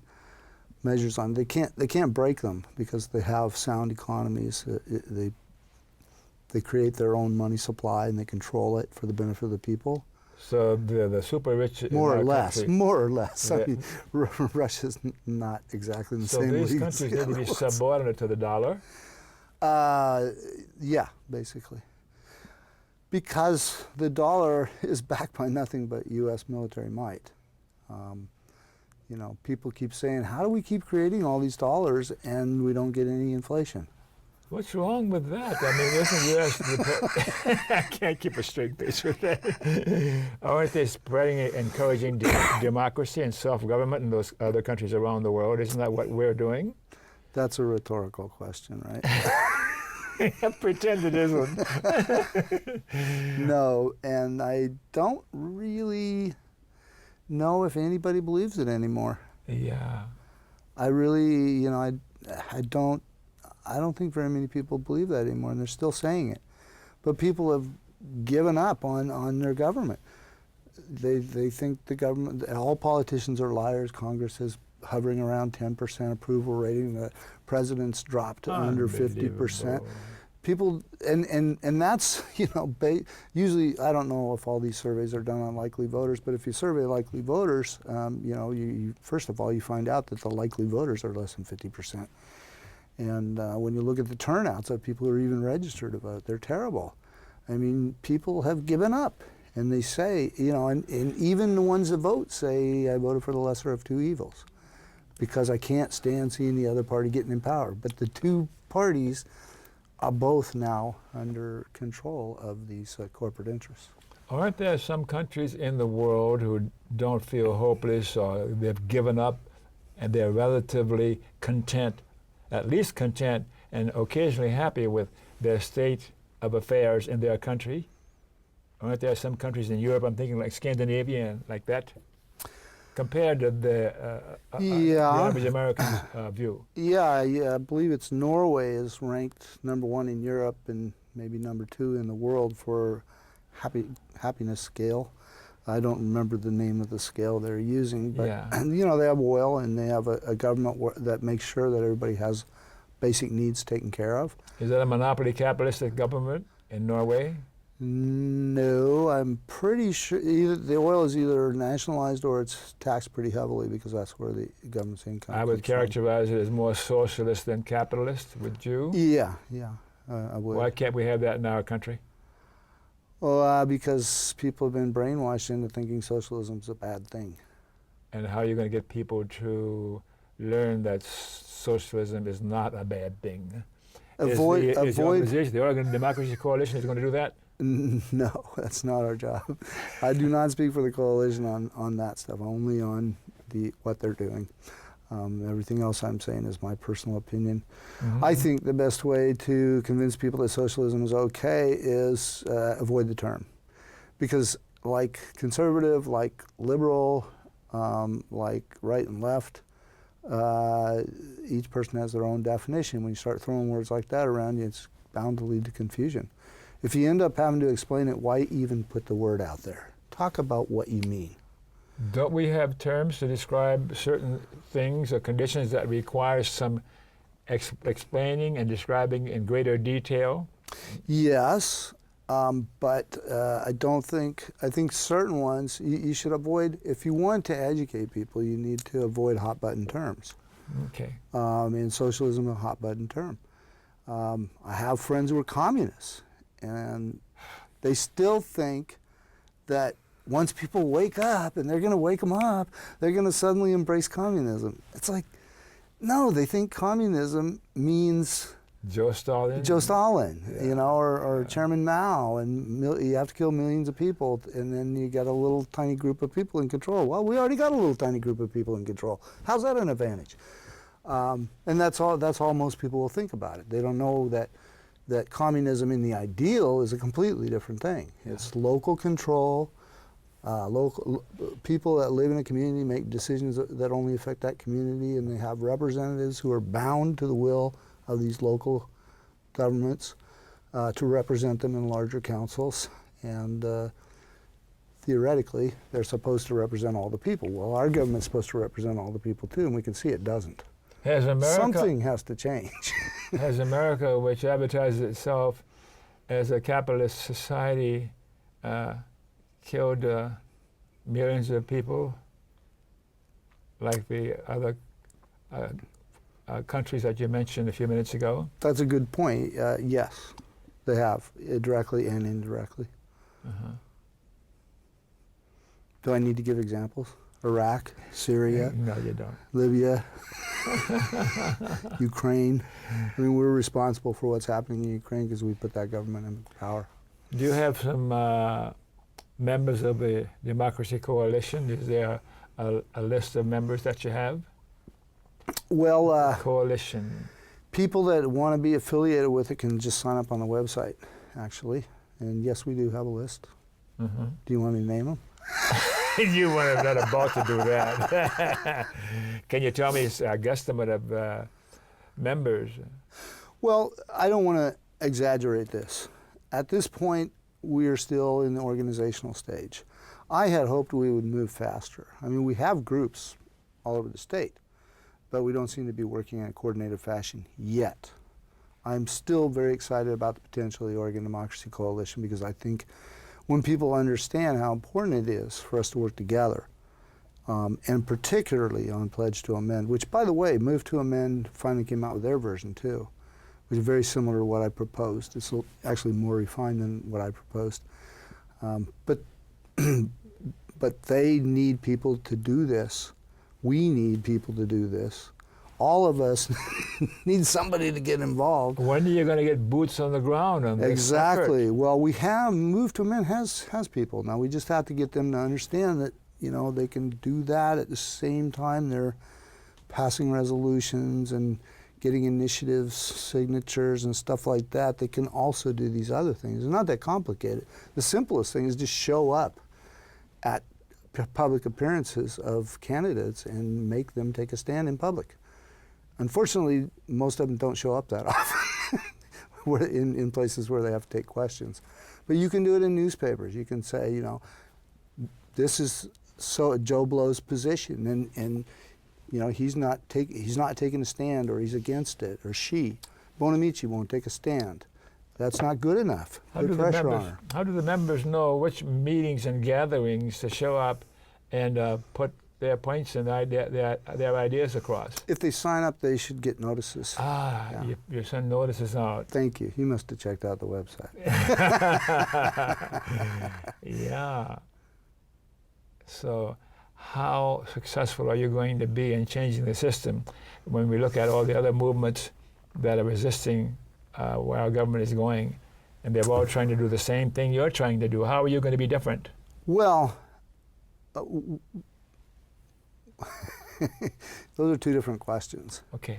measures on. They can't break them because they have sound economies. They create their own money supply and they control it for the benefit of the people.
So the super rich in
More
our
or less.
country,
More or less.
Yeah.
I mean, Russia's not exactly in the
so
same
these
league.
countries
as the
need to
other
be
ones.
subordinate to the dollar?
Yeah, basically. Because the dollar is backed by nothing but U.S. military might. You know, people keep saying, how do we keep creating all these dollars and we don't get any inflation?
What's wrong with that? I mean, isn't U.S. I can't keep a straight face with that. Aren't they spreading and encouraging democracy and self-government in those other countries around the world? Isn't that what we're doing?
That's a rhetorical question, right?
Pretend it isn't.
No, and I don't really know if anybody believes it anymore.
Yeah.
I really, you know, I don't think very many people believe that anymore, and they're still saying it. But people have given up on their government. They think the government, all politicians are liars. Congress is hovering around 10% approval rating. The president's dropped to under 50%. People, and that's, you know, usually, I don't know if all these surveys are done on likely voters, but if you survey likely voters, you know, you first of all, you find out that the likely voters are less than 50%. And when you look at the turnouts of people who are even registered to vote, they're terrible. I mean, people have given up. And they say, you know, and even the ones that vote say, I voted for the lesser of two evils because I can't stand seeing the other party getting in power. But the two parties are both now under control of these corporate interests.
Aren't there some countries in the world who don't feel hopeless or they've given up and they're relatively content, at least content and occasionally happy with their state of affairs in their country? Aren't there some countries in Europe, I'm thinking like Scandinavia, like that, compared to the average American view?
Yeah, I believe it's Norway is ranked #1 in Europe and maybe #2 in the world for happiness scale. I don't remember the name of the scale they're using, but
Yeah.
you know, they have oil and they have a government that makes sure that everybody has basic needs taken care of.
Is that a monopoly capitalistic government in Norway?
No, I'm pretty sure either the oil is either nationalized or it's taxed pretty heavily because that's where the government's income
I would
comes from.
characterize it as more socialist than capitalist, would you?
Yeah, I would.
Why can't we have that in our country?
Well, because people have been brainwashed into thinking socialism's a bad thing.
And how are you going to get people to learn that socialism is not a bad thing? Is the organization, the Oregon Democracy Coalition, is going to do that?
No, that's not our job. I do not speak for the coalition on that stuff, only on what they're doing. Everything else I'm saying is my personal opinion.
Mm-hmm.
I think the best way to convince people that socialism is okay is avoid the term. Because like conservative, like liberal, like right and left, each person has their own definition. When you start throwing words like that around, it's bound to lead to confusion. If you end up having to explain it, why even put the word out there? Talk about what you mean.
Don't we have terms to describe certain things or conditions that require some explaining and describing in greater detail?
Yes, but I think certain ones you should avoid. If you want to educate people, you need to avoid hot button terms.
Okay.
And socialism is a hot button term. I have friends who are communists, and they still think that once people wake up, and they're going to wake them up, they're going to suddenly embrace communism. It's like, no, they think communism means
Joe Stalin.
Joe Stalin,
Yeah.
you know, or Chairman Mao, and you have to kill millions of people, and then you get a little tiny group of people in control. Well, we already got a little tiny group of people in control. How's that an advantage? And that's all most people will think about it. They don't know that communism in the ideal is a completely different thing. It's local control. People that live in a community make decisions that only affect that community, and they have representatives who are bound to the will of these local governments to represent them in larger councils, and theoretically they're supposed to represent all the people. Well, our government's supposed to represent all the people too, and we can see it doesn't.
Has America,
Something has to change.
has America, which advertises itself as a capitalist society, killed millions of people like the other countries that you mentioned a few minutes ago?
That's a good point. Yes, they have, directly and indirectly.
Uh-huh.
Do I need to give examples? Iraq, Syria,
No, you don't.
Libya, Ukraine. I mean, we're responsible for what's happening in Ukraine because we put that government in power.
Do you have some members of the Democracy Coalition? Is there a list of members that you have?
Well,
Coalition.
people that want to be affiliated with it can just sign up on the website, actually. And yes, we do have a list.
Mm-hmm.
Do you want me to name them?
You were not about to do that. Can you tell me a guesstimate of members?
Well, I don't want to exaggerate this. At this point, we are still in the organizational stage. I had hoped we would move faster. I mean, we have groups all over the state, but we don't seem to be working in a coordinated fashion yet. I'm still very excited about the potential of the Oregon Democracy Coalition because I think when people understand how important it is for us to work together, and particularly on Pledge to Amend, which, by the way, Move to Amend finally came out with their version too, which is very similar to what I proposed. It's actually more refined than what I proposed. But they need people to do this. We need people to do this. All of us need somebody to get involved.
When are you going to get boots on the ground on this
Exactly.
effort?
Well, we have Move to Amend has people. Now we just have to get them to understand that, you know, they can do that at the same time they're passing resolutions and getting initiatives, signatures, and stuff like that. They can also do these other things. It's not that complicated. The simplest thing is just show up at public appearances of candidates and make them take a stand in public. Unfortunately, most of them don't show up that often in places where they have to take questions. But you can do it in newspapers. You can say, you know, this is Joe Blow's position, and you know, he's not taking a stand, or he's against it, or she. Bonamici won't take a stand. That's not good enough. Put pressure on her.
How do the members know which meetings and gatherings to show up and put their points and their ideas across?
If they sign up, they should get notices.
Yeah. You send notices out.
Thank you. You must have checked out the website.
Yeah. So how successful are you going to be in changing the system when we look at all the other movements that are resisting where our government is going, and they're all trying to do the same thing you're trying to do? How are you going to be different?
Well, those are two different questions.
Okay.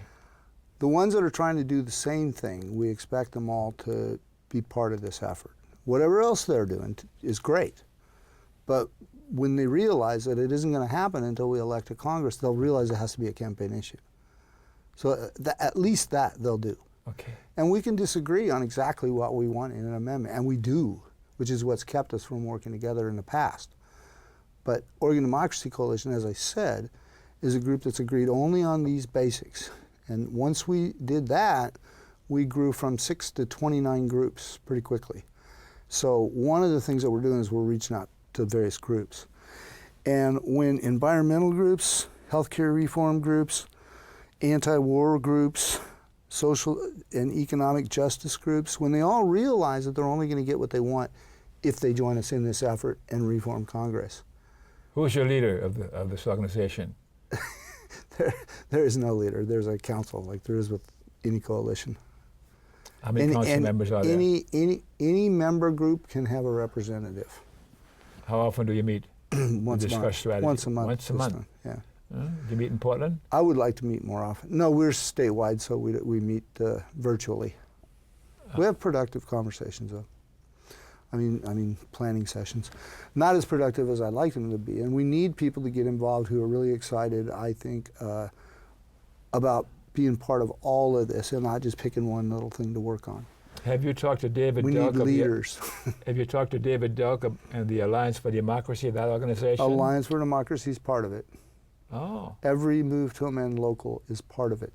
The ones that are trying to do the same thing, we expect them all to be part of this effort. Whatever else they're doing is great. But when they realize that it isn't going to happen until we elect a Congress, they'll realize it has to be a campaign issue. So at least that they'll do.
Okay.
And we can disagree on exactly what we want in an amendment, and we do, which is what's kept us from working together in the past. But Oregon Democracy Coalition, as I said, is a group that's agreed only on these basics. And once we did that, we grew from 6 to 29 groups pretty quickly. So one of the things that we're doing is we're reaching out to various groups. And when environmental groups, healthcare reform groups, anti-war groups, social and economic justice groups, when they all realize that they're only going to get what they want if they join us in this effort and reform Congress.
Who's your leader of this organization?
There is no leader. There's a council, like there is with any coalition.
How many council members are there?
Any member group can have a representative.
How often do you meet?
Once a
discuss
month.
strategy?
Once a month.
Once a
this
month.
time, yeah.
Do you meet in Portland?
I would like to meet more often. No, we're statewide, so we meet virtually. We have productive conversations, though. I mean, planning sessions. Not as productive as I'd like them to be, and we need people to get involved who are really excited, I think, about being part of all of this and not just picking one little thing to work on.
Have you talked to David
We
Delk?
need leaders.
Have you talked to David Delk and the Alliance for Democracy, that organization?
Alliance for Democracy is part of it.
Oh.
Every move to amend local is part of it.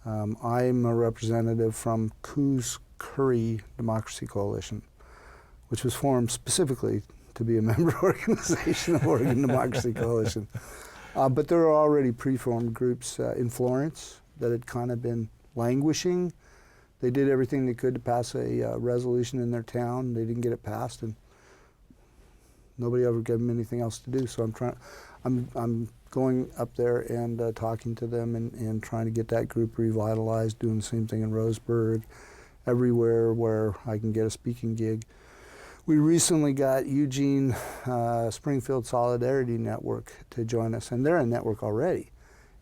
I'm a representative from Coos Curry Democracy Coalition, which was formed specifically to be a member organization of Oregon Democracy Coalition. But there are already pre-formed groups in Florence that had kind of been languishing. They did everything they could to pass a resolution in their town. They didn't get it passed, and nobody ever gave them anything else to do. So I'm going up there and talking to them and trying to get that group revitalized, doing the same thing in Roseburg, everywhere where I can get a speaking gig. We recently got Eugene Springfield Solidarity Network to join us, and they're a network already.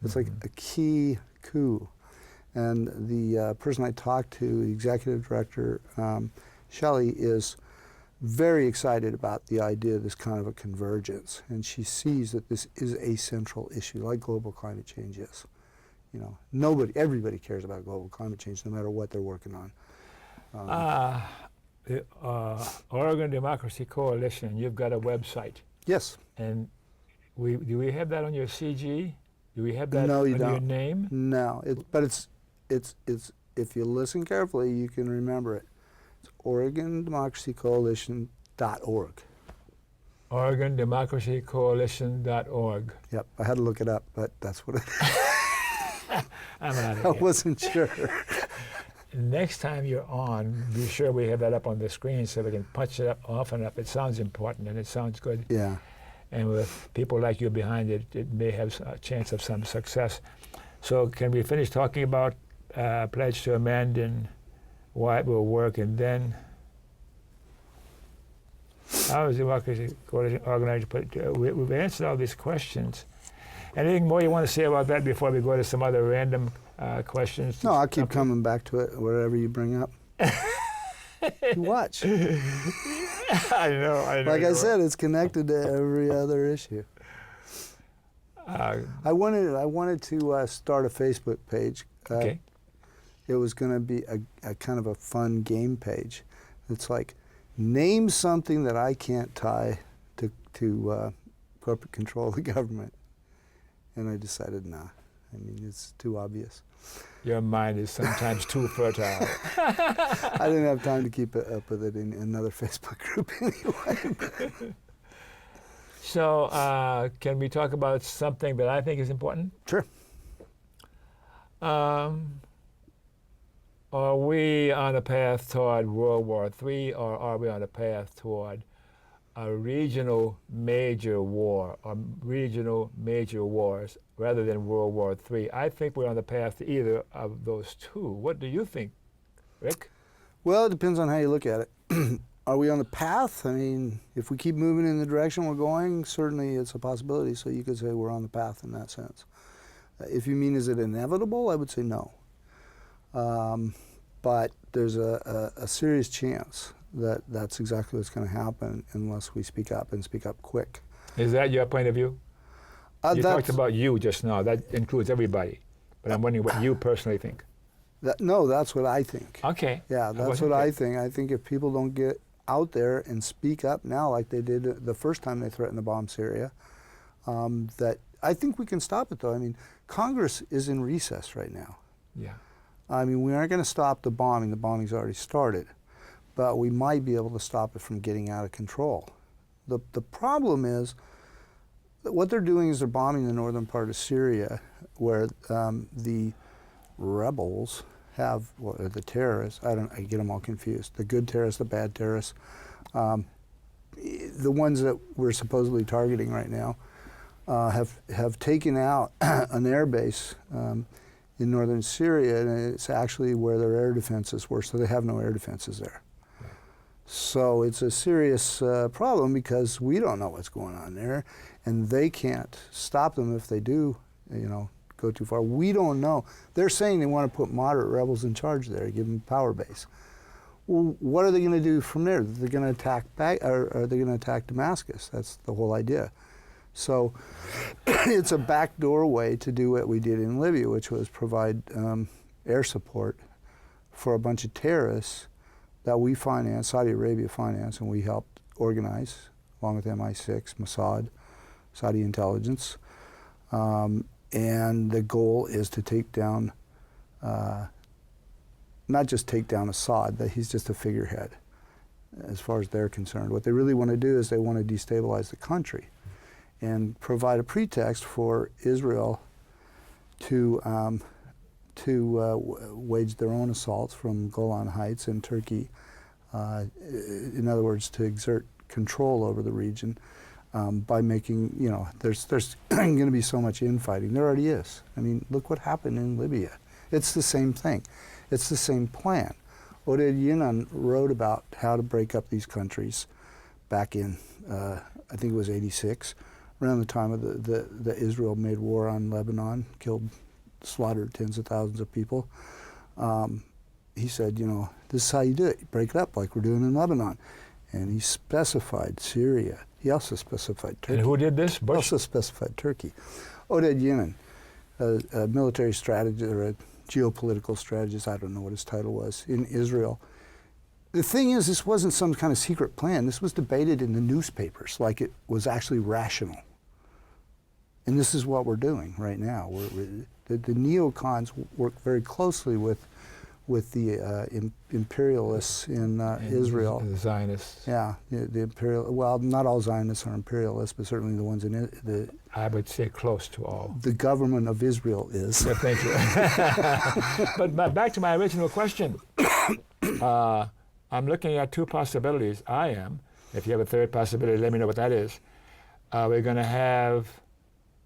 It's like a key coup. And the person I talked to, the executive director, Shelley, is very excited about the idea of this kind of a convergence, and she sees that this is a central issue, like global climate change is. You know, everybody cares about global climate change, no matter what they're working on.
The Oregon Democracy Coalition, you've got a website.
Yes.
And do we have that on your CG? Do we have that
No, you
on
don't.
your name?
No, but it's if you listen carefully, you can remember it. It's OregonDemocracyCoalition.org.
OregonDemocracyCoalition.org.
Yep, I had to look it up, but that's what it is.
I'm out of
I
here.
wasn't sure.
Next time you're on, be sure we have that up on the screen so we can punch it up often enough. It sounds important and it sounds good.
Yeah.
And with people like you behind it, it may have a chance of some success. So can we finish talking about Pledge to Amend and why it will work, and then how is Democracy Coalition organized? We've answered all these questions. Anything more you want to say about that before we go to some other random questions?
No, I'll keep coming back to it, whatever you bring up. You watch.
I know.
Like I said, it's connected to every other issue. I wanted to start a Facebook page.
Okay.
It was going to be a kind of a fun game page. It's like, name something that I can't tie to corporate control of the government. And I decided, nah. I mean, it's too obvious.
Your mind is sometimes too fertile.
I didn't have time to keep up with it in another Facebook group anyway.
So can we talk about something that I think is important?
Sure.
Are we on a path toward World War III, or are we on a path toward a regional major war, or regional major wars, rather than World War III? I think we're on the path to either of those two. What do you think, Rick?
Well, it depends on how you look at it. Are we on the path? I mean, if we keep moving in the direction we're going, certainly it's a possibility. So you could say we're on the path in that sense. If you mean, is it inevitable? I would say no. But there's a serious chance that that's exactly what's going to happen unless we speak up and speak up quick.
Is that your point of view? You talked about you just now. That includes everybody. But I'm wondering what you personally think.
No, that's what I think.
Okay.
Yeah, that's what I think. I think if people don't get out there and speak up now like they did the first time they threatened to bomb Syria, that I think we can stop it, though. I mean, Congress is in recess right now.
Yeah.
I mean, we aren't going to stop the bombing. The bombing's already started. But we might be able to stop it from getting out of control. The problem is that what they're doing is they're bombing the northern part of Syria, where the rebels have, well, the terrorists, I get them all confused. The good terrorists, the bad terrorists, the ones that we're supposedly targeting right now have taken out an air base in northern Syria, and it's actually where their air defenses were, so they have no air defenses there. So it's a serious problem because we don't know what's going on there, and they can't stop them if they do, go too far. We don't know. They're saying they want to put moderate rebels in charge there, give them power base. Well, what are they going to do from there? They're going to attack or are they going to attack Damascus? That's the whole idea. So it's a backdoor way to do what we did in Libya, which was provide air support for a bunch of terrorists that we financed, Saudi Arabia financed, and we helped organize, along with MI6, Mossad, Saudi intelligence. And the goal is to take down, not just take down Assad, that he's just a figurehead, as far as they're concerned. What they really want to do is they want to destabilize the country and provide a pretext for Israel to wage their own assaults from Golan Heights and Turkey. In other words, to exert control over the region by making, there's going to be so much infighting. There already is. I mean, look what happened in Libya. It's the same thing. It's the same plan. Oded Yinan wrote about how to break up these countries back in, I think it was 86, around the time of the Israel made war on Lebanon, slaughtered tens of thousands of people. He said, this is how you do it. You break it up like we're doing in Lebanon. And he specified Syria. He also specified Turkey.
And who did this? Bush?
Also specified Turkey. Oded Yinan, a military strategist or a geopolitical strategist, I don't know what his title was, in Israel. The thing is, this wasn't some kind of secret plan. This was debated in the newspapers like it was actually rational. And this is what we're doing right now. The neocons work very closely with the imperialists in Israel.
The Zionists.
Yeah, the imperial. Well, not all Zionists are imperialists, but certainly the ones in it.
I would say close to all.
The government of Israel is.
Yeah, thank you. But back to my original question. I'm looking at two possibilities. I am. If you have a third possibility, let me know what that is. We're going to have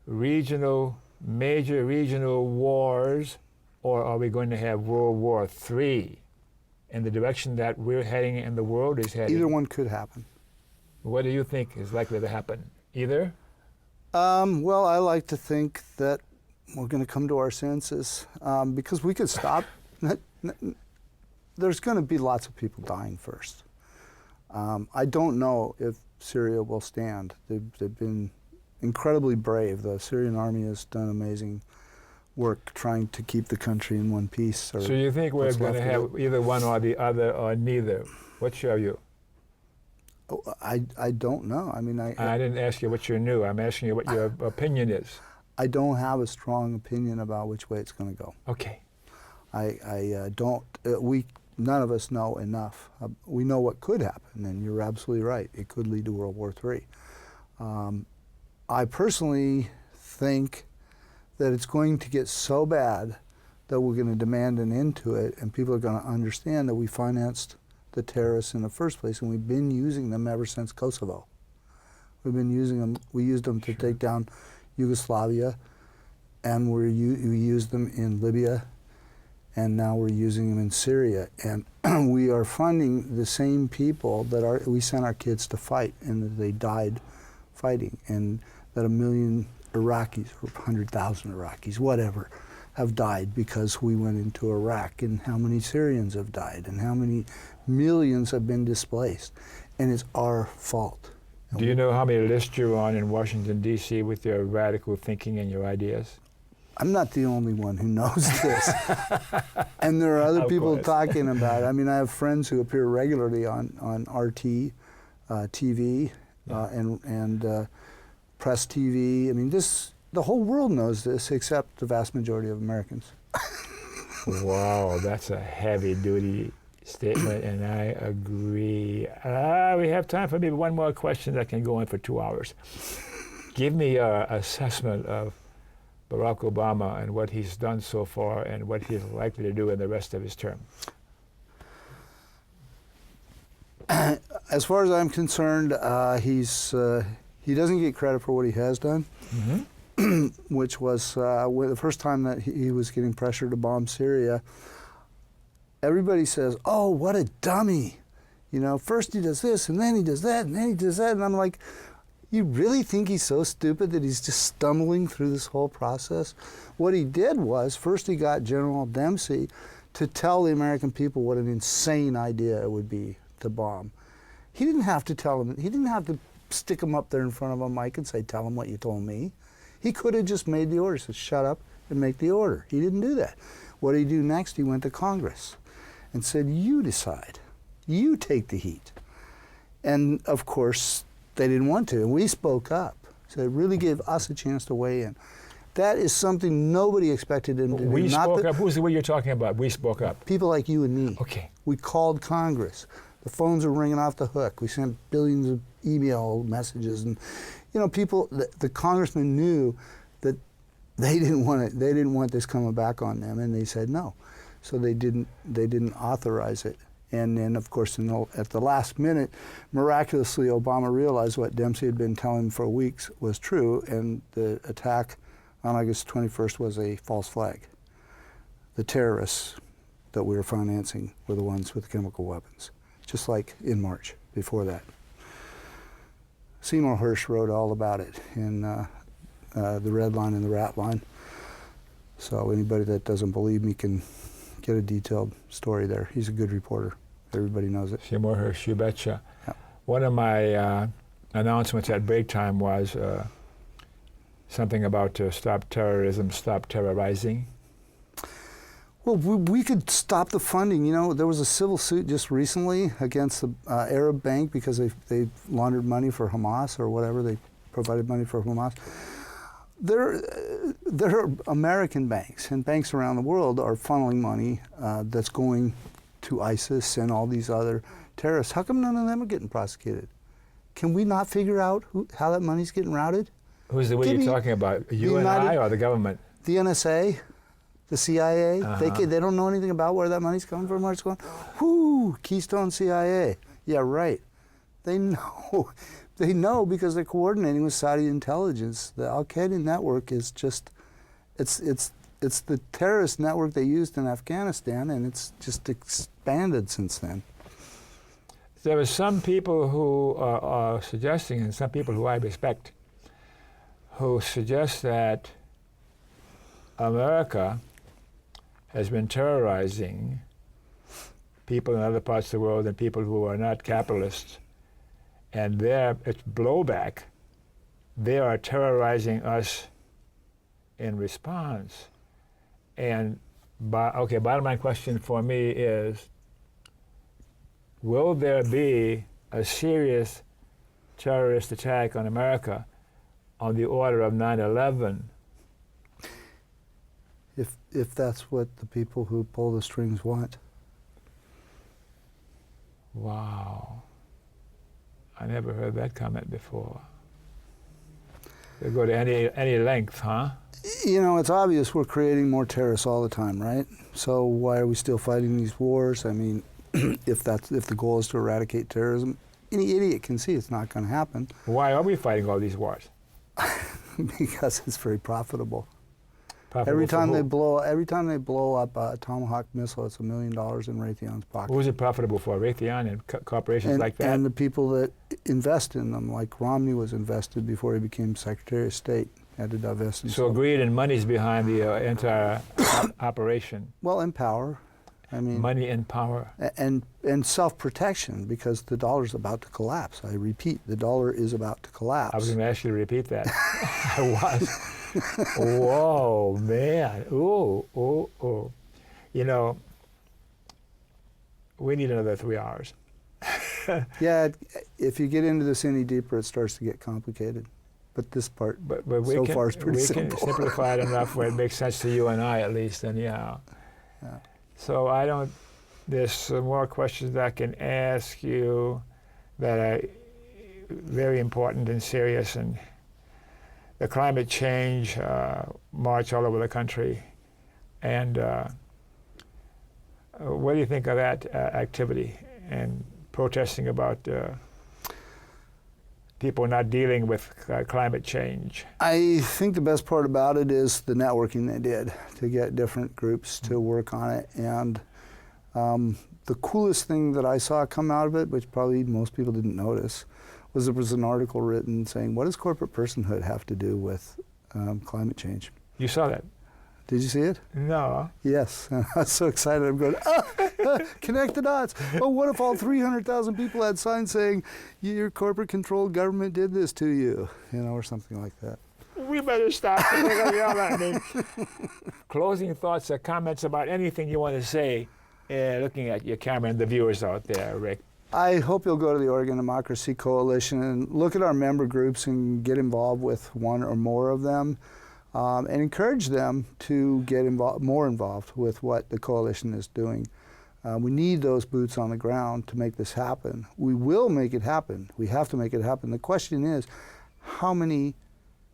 major regional wars, or are we going to have World War III? In the direction that we're heading and the world is heading.
Either one could happen.
What do you think is likely to happen? Either?
Well, I like to think that we're going to come to our senses because we could stop. There's going to be lots of people dying first. I don't know if Syria will stand. They've been incredibly brave. The Syrian army has done amazing work trying to keep the country in one piece. So
you think we're going to have either one or the other or neither? What's your view?
Oh, I don't know. I mean,
I didn't ask you what you knew. I'm asking you what your opinion is.
I don't have a strong opinion about which way it's going to go.
Okay.
I don't. None of us know enough. We know what could happen, and you're absolutely right. It could lead to World War III. I personally think that it's going to get so bad that we're going to demand an end to it, and people are going to understand that we financed the terrorists in the first place, and we've been using them ever since Kosovo. We've been using them. We used them to take down Yugoslavia, and we used them in Libya, and now we're using them in Syria. And we are funding the same people that we sent our kids to fight, and that they died fighting, and that 1 million Iraqis, or 100,000 Iraqis, whatever, have died because we went into Iraq, and how many Syrians have died, and how many millions have been displaced. And it's our fault.
Do you know how many lists you're on in Washington, D.C. with your radical thinking and your ideas?
I'm not the only one who knows this. And there are other people talking about it. I mean, I have friends who appear regularly on RT, TV, and Press TV. I mean, the whole world knows this, except the vast majority of Americans.
Wow, that's a heavy-duty statement, and I agree. We have time for maybe one more question that can go on for 2 hours. Give me your assessment of Barack Obama and what he's done so far and what he's likely to do in the rest of his term?
As far as I'm concerned, he doesn't get credit for what he has done, which was the first time that he was getting pressure to bomb Syria. Everybody says, "Oh, what a dummy." You know, first he does this, and then he does that, and then he does that. And I'm like, you really think he's so stupid that he's just stumbling through this whole process? What he did was, first he got General Dempsey to tell the American people what an insane idea it would be to bomb. He didn't have to tell them, he didn't have to stick him up there in front of a mic and say, "Tell him what you told me." He could have just made the order, said, "Shut up and make the order." He didn't do that. What did he do next? He went to Congress and said, "You decide. You take the heat." And of course, they didn't want to, and we spoke up. So it really gave us a chance to weigh in. That is something nobody expected him to do.
We spoke up? Who's the way you're talking about? We spoke up.
People like you and me.
Okay.
We called Congress. The phones were ringing off the hook. We sent billions of email messages, and you know, people. The congressmen knew that they didn't want it. They didn't want this coming back on them, and they said no. So they didn't authorize it. And then, of course, at the last minute, miraculously, Obama realized what Dempsey had been telling him for weeks was true, and the attack on August 21st was a false flag. The terrorists that we were financing were the ones with the chemical weapons, just like in March before that. Seymour Hersh wrote all about it in The Red Line and the Rat Line. So anybody that doesn't believe me can get a detailed story there. He's a good reporter. Everybody knows it.
Seymour Hersh, you betcha.
Yeah.
One of my announcements at break time was something about stop terrorism, stop terrorizing.
Well, we could stop the funding. You know, there was a civil suit just recently against the Arab Bank because they laundered money for Hamas or whatever. They provided money for Hamas. There are American banks, and banks around the world are funneling money that's going to ISIS and all these other terrorists. How come none of them are getting prosecuted? Can we not figure out how that money's getting routed?
Who's the way you're talking about? You and I or the government?
The NSA, the CIA. They don't know anything about where that money's coming from, where it's going. Whoo, Keystone CIA. Yeah, right. They know. They know because they're coordinating with Saudi intelligence. The Al-Qaeda network is just, it's the terrorist network they used in Afghanistan, and it's just expanded since then.
There are some people who are suggesting, and some people who I respect, who suggest that America has been terrorizing people in other parts of the world and people who are not capitalists. And it's blowback. They are terrorizing us in response. And bottom line question for me is, will there be a serious terrorist attack on America on the order of 9/11?
If that's what the people who pull the strings want.
Wow. I never heard that comment before. They go to any length, huh?
You know, it's obvious we're creating more terrorists all the time, right? So why are we still fighting these wars? I mean, if the goal is to eradicate terrorism, any idiot can see it's not going to happen.
Why are we fighting all these wars?
Because it's very profitable.
Profitable
Every time
for
they blow up a Tomahawk missile, it's $1 million in Raytheon's pocket.
Who's it profitable for? Raytheon and corporations like that?
And the people that invest in them, like Romney was invested before he became Secretary of State, had to divest himself.
So greed and money's behind the entire operation.
Well, and power. I mean,
money and power.
And self-protection, because the dollar's about to collapse. I repeat, the dollar is about to collapse.
I was going to ask you to repeat that. I was. Whoa, man. Ooh. You know, we need another 3 hours.
Yeah, if you get into this any deeper, it starts to get complicated. But this part so far is pretty simple.
We can simplify it enough where it makes sense to you and I, at least, and yeah. So there's some more questions that I can ask you that are very important and serious, and the climate change march all over the country. And what do you think of that activity and protesting about people not dealing with climate change?
I think the best part about it is the networking they did to get different groups to work on it. And the coolest thing that I saw come out of it, which probably most people didn't notice, was there was an article written saying, what does corporate personhood have to do with climate change?
You saw that?
Did you see it?
No.
Yes. I was so excited. I'm going, connect the dots. Oh, what if all 300,000 people had signs saying, your corporate-controlled government did this to you, or something like that.
We better stop. They're going to yell at me. Closing thoughts or comments about anything you want to say, looking at your camera and the viewers out there, Rick.
I hope you'll go to the Oregon Democracy Coalition and look at our member groups and get involved with one or more of them. And encourage them to get more involved with what the coalition is doing. We need those boots on the ground to make this happen. We will make it happen. We have to make it happen. The question is, how many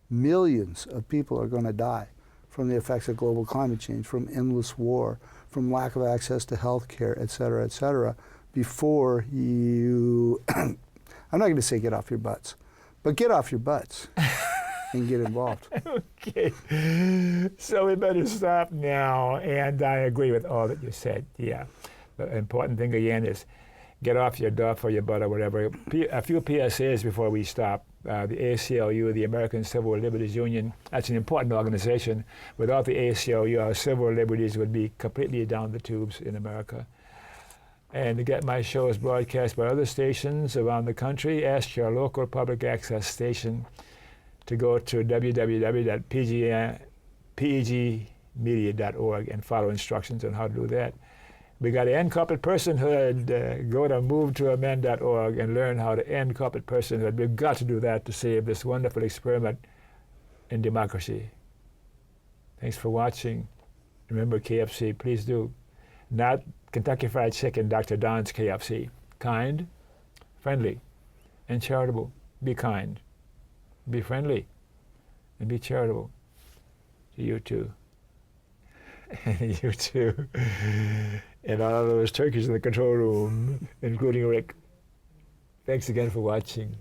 millions of people are going to die from the effects of global climate change, from endless war, from lack of access to health care, et cetera, before you, I'm not going to say get off your butts, but get off your butts. And get involved.
Okay, so we better stop now, and I agree with all that you said. Yeah, the important thing again is get off your duff or your butt or whatever. A few PSAs before we stop. The ACLU, the American Civil Liberties Union, that's an important organization. Without the ACLU, our civil liberties would be completely down the tubes in America. And to get my shows broadcast by other stations around the country, ask your local public access station to go to www.pegmedia.org and follow instructions on how to do that. We got to end corporate personhood. Go to movetoamend.org and learn how to end corporate personhood. We've got to do that to save this wonderful experiment in democracy. Thanks for watching. Remember KFC, please do. Not Kentucky Fried Chicken, Dr. Don's KFC. Kind, friendly, and charitable. Be kind. Be friendly and be charitable to you too. And you too. And all of those turkeys in the control room, including Rick. Thanks again for watching.